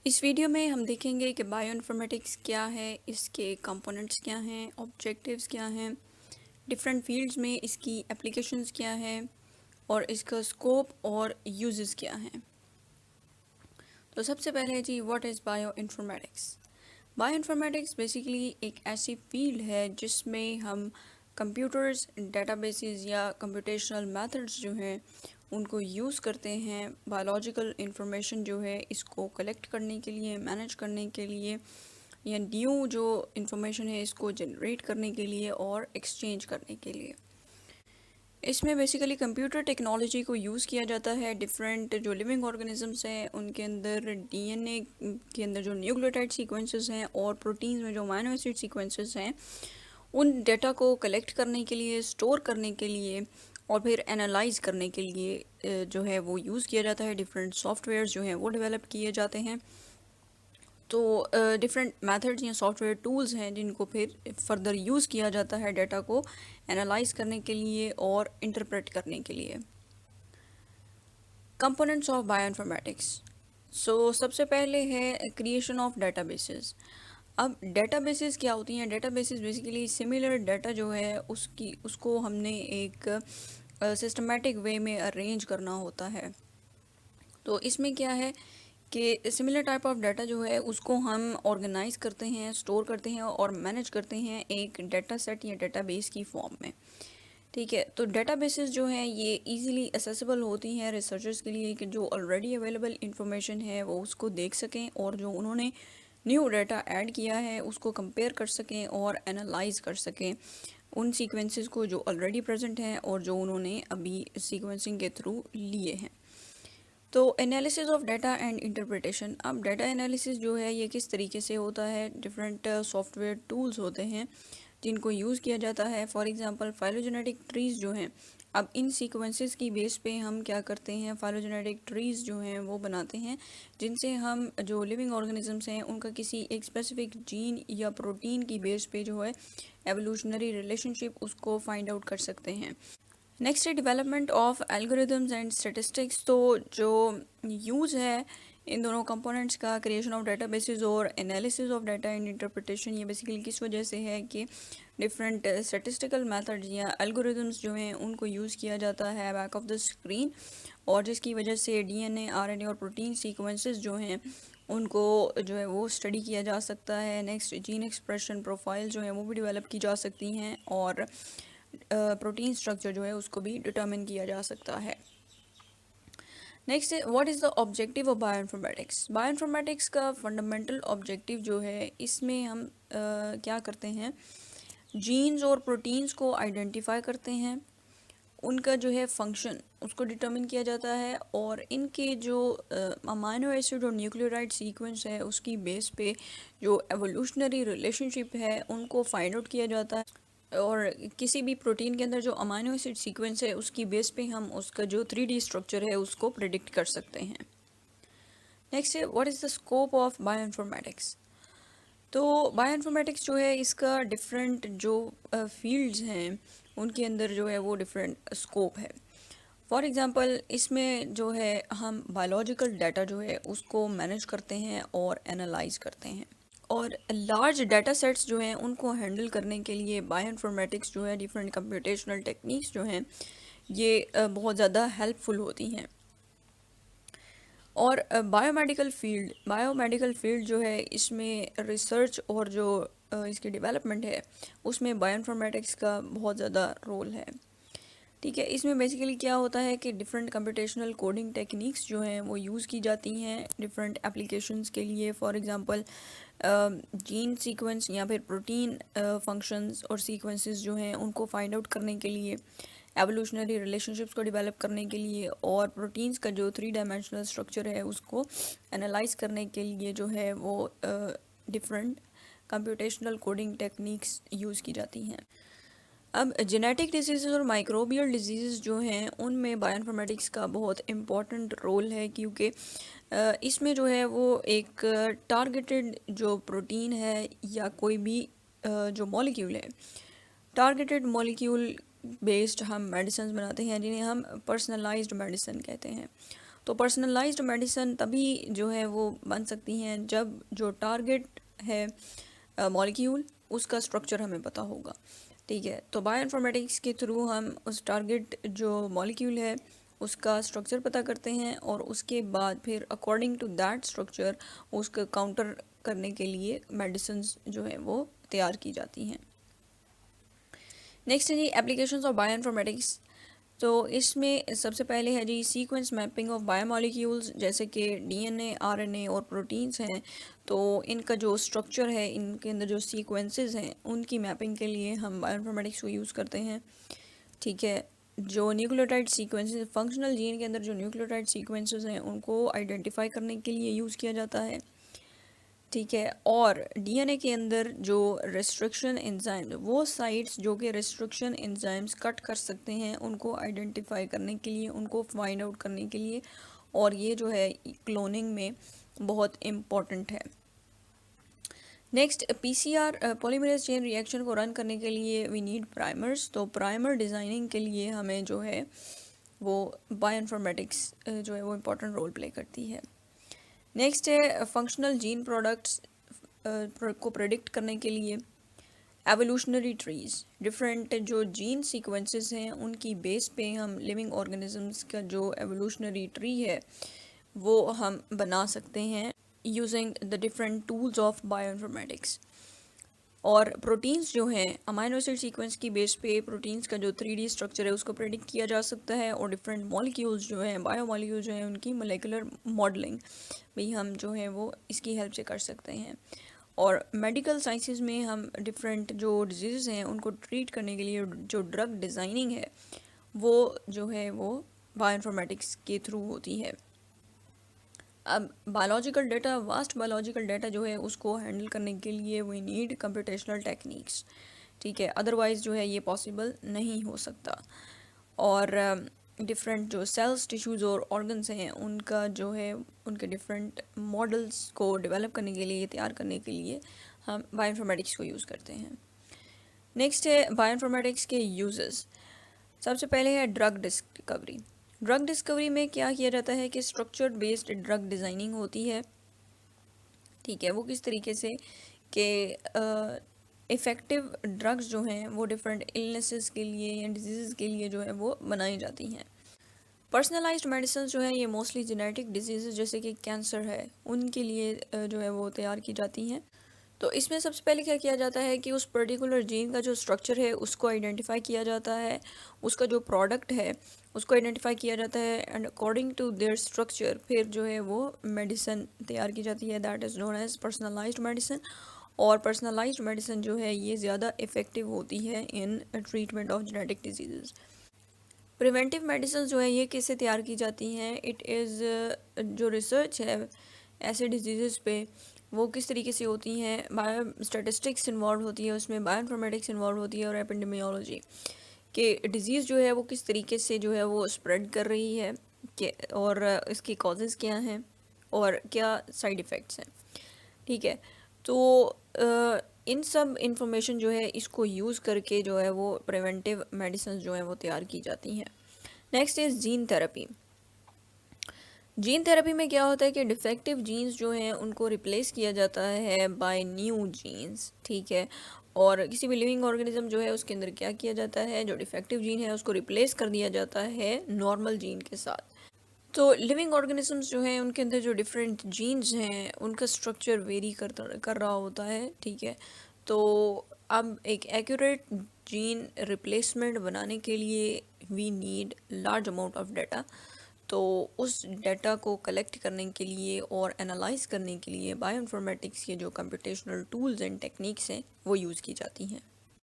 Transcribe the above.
इस वीडियो में हम देखेंगे कि बायोइन्फॉर्मेटिक्स क्या है, इसके कंपोनेंट्स क्या हैं, ऑब्जेक्टिव्स क्या हैं, डिफरेंट फील्ड्स में इसकी एप्लीकेशंस क्या है और इसका स्कोप और यूजेस क्या हैं। तो सबसे पहले जी, what is bioinformatics. Bioinformatics basically एक ऐसी फील्ड है जिसमें हम कंप्यूटर्स, डेटाबेसेस या कंप्यूटेशनल मेथड्स जो हैं उनको यूज़ करते हैं बायोलॉजिकल इंफॉर्मेशन जो है इसको कलेक्ट करने के लिए, मैनेज करने के लिए या न्यू जो इंफॉर्मेशन है इसको जनरेट करने के लिए और एक्सचेंज करने के लिए। इसमें बेसिकली कंप्यूटर टेक्नोलॉजी को यूज़ किया जाता है। डिफरेंट जो लिविंग ऑर्गेनिजम्स हैं उनके अंदर डीएनए के अंदर जो न्यूक्लियोटाइड सीक्वेंसेस हैं और प्रोटीन्स में जो अमीनो एसिड सीक्वेंसेस हैं उन डेटा को कलेक्ट करने के लिए, स्टोर करने के लिए और फिर एनालाइज करने के लिए जो है वो यूज़ किया जाता है। डिफरेंट सॉफ्टवेयर्स जो हैं वो डेवलप किए जाते हैं। तो डिफरेंट मेथड्स या सॉफ्टवेयर टूल्स हैं जिनको फिर फर्दर यूज़ किया जाता है डाटा को एनालाइज करने के लिए और इंटरप्रेट करने के लिए। Components of bioinformatics. सो सबसे पहले है क्रिएशन ऑफ डेटाबेसेस। अब डेटाबेसेस क्या होती हैं? डेटाबेसेस बेसिकली सिमिलर डाटा जो है उसको हमने एक सिस्टमेटिक वे में अरेंज करना होता है। तो इसमें क्या है कि सिमिलर टाइप ऑफ डाटा जो है उसको हम ऑर्गेनाइज करते हैं, स्टोर करते हैं और मैनेज करते हैं एक डाटा सेट या डाटाबेस की फॉर्म में। ठीक है, तो डेटाबेसेस जो हैं ये इजीली एक्सेसिबल होती हैं रिसर्चर्स के लिए कि जो ऑलरेडी अवेलेबल इंफॉर्मेशन है वो उसको देख सकें और जो उन्होंने न्यू डाटा ऐड किया है उसको कंपेयर कर सकें और एनालाइज कर सकें उन सीक्वेंसेस को जो ऑलरेडी प्रेजेंट हैं और जो उन्होंने अभी सीक्वेंसिंग के थ्रू लिए हैं। तो analysis of data and interpretation. अब डाटा एनालिसिस जो है ये किस तरीके से होता है? डिफरेंट सॉफ्टवेयर टूल्स होते हैं जिनको यूज़ किया जाता है। फॉर एग्जांपल फाइलोजेनेटिक ट्रीज़ जो हैं, अब इन सीक्वेंसेस की बेस पे हम क्या करते हैं, फाइलोजेनेटिक ट्रीज़ जो हैं वो बनाते हैं जिनसे हम जो लिविंग ऑर्गेनिजम्स हैं उनका किसी एक स्पेसिफिक जीन या प्रोटीन की बेस पे जो है एवोल्यूशनरी रिलेशनशिप उसको फाइंड आउट कर सकते हैं। नेक्स्ट है development of algorithms and statistics. तो जो यूज़ है इन दोनों कंपोनेंट्स का, क्रिएशन ऑफ डेटाबेसेस और analysis of data and interpretation, ये बेसिकली किस वजह से है कि डिफरेंट स्टैटिस्टिकल मेथड्स या एल्गोरिदम्स जो हैं उनको यूज़ किया जाता है बैक ऑफ द स्क्रीन और जिसकी वजह से डीएनए, आरएनए और प्रोटीन सीक्वेंसेस जो हैं उनको जो है वो स्टडी किया जा सकता है। नेक्स्ट जीन एक्सप्रेशन प्रोफाइल जो है वो भी डेवलप की जा सकती हैं और प्रोटीन स्ट्रक्चर जो है उसको भी डिटर्मिन किया जा सकता है। Next what is the objective of bioinformatics. Bioinformatics का फंडामेंटल ऑब्जेक्टिव जो है इसमें हम क्या करते हैं, जीन्स और प्रोटीन्स को आइडेंटिफाई करते हैं, उनका जो है फंक्शन उसको डिटर्मिन किया जाता है और इनके जो अमाइनो एसिड और न्यूक्लियोटाइड सीक्वेंस है उसकी बेस पे जो एवोल्यूशनरी रिलेशनशिप है उनको फाइंड आउट किया जाता है और किसी भी प्रोटीन के अंदर जो अमाइनो एसिड सीक्वेंस है उसकी बेस पे हम उसका जो 3D स्ट्रक्चर है उसको प्रिडिक्ट कर सकते हैं। नेक्स्ट है what is the scope of bioinformatics. तो बायोइन्फॉर्मेटिक्स जो है इसका डिफरेंट जो फील्ड्स हैं उनके अंदर जो है वो डिफरेंट स्कोप है। फॉर एग्ज़ाम्पल इसमें जो है हम बायोलॉजिकल डाटा जो है उसको मैनेज करते हैं और एनालाइज करते हैं और लार्ज डाटा सेट्स जो हैं उनको हैंडल करने के लिए बायोइन्फॉर्मेटिक्स जो है डिफरेंट कंप्यूटेशनल टेक्निक्स जो हैं ये बहुत ज़्यादा हेल्पफुल होती हैं। और बायोमेडिकल फील्ड जो है इसमें रिसर्च और जो इसकी डेवलपमेंट है उसमें बायोइन्फॉर्मेटिक्स का बहुत ज़्यादा रोल है। ठीक है, इसमें बेसिकली क्या होता है कि डिफरेंट कंप्यूटेशनल कोडिंग टेक्निक्स जो हैं वो यूज़ की जाती हैं डिफरेंट एप्लीकेशंस के लिए। फॉर एग्जांपल जीन सीक्वेंस या फिर प्रोटीन फंक्शंस और सीक्वेंसेस जो हैं उनको फाइंड आउट करने के लिए, एवोल्यूशनरी रिलेशनशिप्स को डेवलप करने के लिए और प्रोटीन्स का जो 3 डायमेंशनल स्ट्रक्चर है उसको एनालाइज करने के लिए जो है वो different computational coding techniques use की जाती हैं। अब जेनेटिक डिजीज़ और माइक्रोबियल डिजीज़ जो हैं उनमें बायोइन्फॉर्मेटिक्स का बहुत इम्पॉर्टेंट रोल है क्योंकि इसमें जो है वो एक टारगेटेड जो प्रोटीन है या कोई भी जो मॉलिक्यूल है, टारगेटेड मॉलिक्यूल बेस्ड हम मेडिसिन बनाते हैं जिन्हें हम पर्सनलाइज्ड मेडिसिन कहते हैं। तो पर्सनलाइज्ड मेडिसिन तभी जो है वो बन सकती हैं जब जो टारगेट है मॉलिक्यूल उसका स्ट्रक्चर हमें पता होगा। ठीक है, तो बायोइन्फॉर्मेटिक्स के थ्रू हम उस टारगेट जो मॉलिक्यूल है उसका स्ट्रक्चर पता करते हैं और उसके बाद फिर अकॉर्डिंग टू दैट स्ट्रक्चर उसका काउंटर करने के लिए मेडिसिन्स जो है वो तैयार की जाती हैं। नेक्स्ट है जी एप्लीकेशंस ऑफ बायोइन्फॉर्मेटिक्स। तो इसमें सबसे पहले है जी सीक्वेंस मैपिंग ऑफ बायोमॉलिक्यूल्स, जैसे कि डीएनए, आरएनए और प्रोटीन्स हैं। तो इनका जो स्ट्रक्चर है, इनके अंदर जो सीक्वेंसेस हैं, उनकी मैपिंग के लिए हम बायोइन्फॉर्मेटिक्स को यूज़ करते हैं। ठीक है, जो न्यूक्लियोटाइड सीक्वेंसेस, फंक्शनल जीन के अंदर जो न्यूक्लियोटाइड सीक्वेंसेस हैं उनको आइडेंटिफाई करने के लिए यूज़ किया जाता है। ठीक है, और डीएनए के अंदर जो रेस्ट्रिक्शन एंजाइम, वो साइट्स जो कि रेस्ट्रिक्शन एंजाइम्स कट कर सकते हैं उनको आइडेंटिफाई करने के लिए, उनको फाइंड आउट करने के लिए, और ये जो है क्लोनिंग में बहुत इम्पॉर्टेंट है। Next PCR polymerase chain reaction को रन करने के लिए वी नीड प्राइमर्स। तो प्राइमर डिज़ाइनिंग के लिए हमें जो है वो बायोइन्फॉर्मेटिक्स जो है वो इम्पोर्टेंट रोल प्ले करती है। नेक्स्ट है फंक्शनल जीन प्रोडक्ट्स को प्रेडिक्ट करने के लिए एवोल्यूशनरी ट्रीज़, डिफरेंट जो जीन सीक्वेंसेस हैं उनकी बेस पे हम लिविंग ऑर्गेनिजम्स का जो एवोल्यूशनरी ट्री है वो हम बना सकते हैं using the different tools of bioinformatics. और प्रोटीन्स जो हैं, अमाइनो एसिड सीक्वेंस की बेस पे प्रोटीन्स का जो 3D स्ट्रक्चर है उसको प्रेडिक्ट किया जा सकता है, और डिफरेंट मॉलिक्यूल्स जो हैं, बायोमॉलिक्यूल्स जो हैं, उनकी मोलेकुलर मॉडलिंग भी हम जो है वो इसकी हेल्प से कर सकते हैं। और मेडिकल साइंसेज में हम डिफरेंट जो डिजीज़ हैं उनको ट्रीट करने के लिए जो ड्रग डिज़ाइनिंग है वो जो है वो बायोइन्फॉर्मेटिक्स के थ्रू होती है। अब biological data, vast biological data जो है उसको हैंडल करने के लिए वी नीड कंप्यूटेशनल टेक्निक्स। ठीक है, अदरवाइज़ जो है ये पॉसिबल नहीं हो सकता। और डिफरेंट जो सेल्स, टिश्यूज़ और ऑर्गन्स हैं उनका जो है उनके डिफरेंट मॉडल्स को डेवलप करने के लिए, तैयार करने के लिए हम बायोइन्फॉर्मेटिक्स को यूज़ करते हैं। नेक्स्ट है बायोइन्फॉर्मेटिक्स के यूजेस। सबसे पहले है ड्रग डिस्कवरी। ड्रग डिस्कवरी में क्या किया जाता है कि स्ट्रक्चर बेस्ड ड्रग डिज़ाइनिंग होती है। ठीक है, वो किस तरीके से कि इफ़ेक्टिव ड्रग्स जो हैं वो डिफरेंट इलनेसेस के लिए या डिजीज़ के लिए जो है वो बनाई जाती हैं। पर्सनलाइज्ड मेडिसिन जो है ये मोस्टली जेनेटिक डिजीज़ जैसे कि कैंसर है उनके लिए जो है वो तैयार की जाती हैं। तो इसमें सबसे पहले क्या किया जाता है कि उस पर्टिकुलर जीन का जो स्ट्रक्चर है उसको आइडेंटिफाई किया जाता है, उसका जो प्रोडक्ट है उसको आइडेंटिफाई किया जाता है, and according to their structure फिर जो है वो मेडिसिन तैयार की जाती है, that is known as personalized medicine. और पर्सनलाइज्ड मेडिसिन जो है ये ज़्यादा इफ़ेक्टिव होती है in treatment of genetic disease. Preventive medicine जो है ये कैसे तैयार की जाती हैं, इट इज़ जो रिसर्च है ऐसे डिजीज़ पे वो किस तरीके से होती हैं, बायो स्टैटिस्टिक्स इन्वॉल्व होती है उसमें, बायोइन्फॉर्मेटिक्स इन्वॉल्व होती है, और एपिडेमियोलॉजी कि डिज़ीज़ जो है वो किस तरीके से जो है वो स्प्रेड कर रही है कि और इसकी कॉजेज़ क्या हैं और क्या साइड इफ़ेक्ट्स हैं। ठीक है, तो इन सब इंफॉर्मेशन जो है इसको यूज़ करके जो है वो प्रिवेंटिव मेडिसिन जो है वो तैयार की जाती हैं। Next is gene therapy. Gene therapy में क्या होता है कि डिफेक्टिव जीन्स जो हैं उनको रिप्लेस किया जाता है बाय न्यू जीन्स। ठीक है, और किसी भी लिविंग ऑर्गेनिज्म जो है उसके अंदर क्या किया जाता है, जो डिफेक्टिव जीन है उसको रिप्लेस कर दिया जाता है नॉर्मल जीन के साथ। तो लिविंग ऑर्गेनिजम्स जो हैं उनके अंदर जो डिफरेंट जीन्स हैं उनका स्ट्रक्चर वेरी कर रहा होता है। ठीक है, तो अब एक एक्यूरेट जीन रिप्लेसमेंट बनाने के लिए we need large amount of data. तो उस डाटा को कलेक्ट करने के लिए और एनालाइज करने के लिए बायोइन्फॉर्मेटिक्स के जो कंप्यूटेशनल टूल्स एंड टेक्निक्स हैं वो यूज़ की जाती हैं।